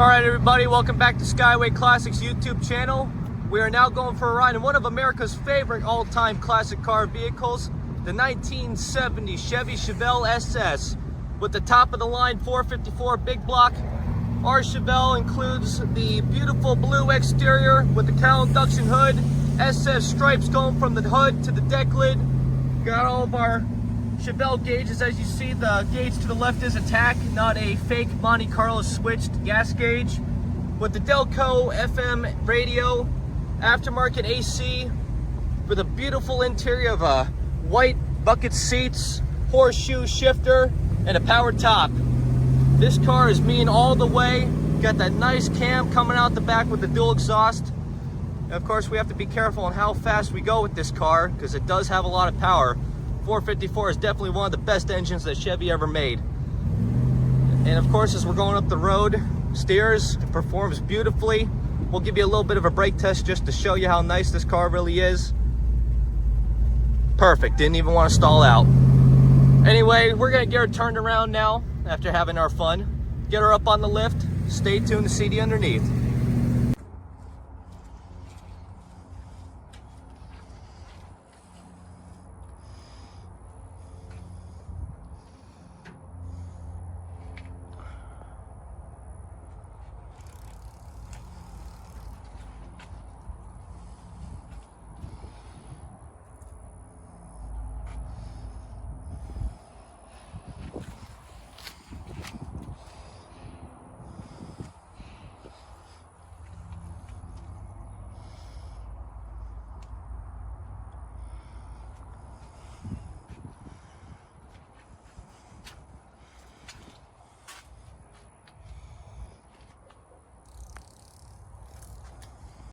Alright everybody, welcome back to Skyway Classics YouTube channel. We are now going for a ride in one of America's favorite all-time classic car vehicles, the 1970 Chevy Chevelle SS. With the top of the line 454 big block, our Chevelle includes the beautiful blue exterior with the cowl induction hood, SS stripes going from the hood to the deck lid. Got all of our Chevelle gauges. As you see, the gauge to the left is a tack, not a fake Monte Carlo switched gas gauge. With the Delco FM radio, aftermarket AC, with a beautiful interior of white bucket seats, horseshoe shifter, and a power top. This car is mean all the way. Got that nice cam coming out the back with the dual exhaust. And of course, we have to be careful on how fast we go with this car because it does have a lot of power. 454 is definitely one of the best engines that Chevy ever made. And of course, as we're going up the road, steers, it performs beautifully. We'll give you a little bit of a brake test just to show you how nice this car really is. Perfect, didn't even want to stall out. Anyway, we're gonna get her turned around now after having our fun. Get her up on the lift. Stay tuned to see the underneath.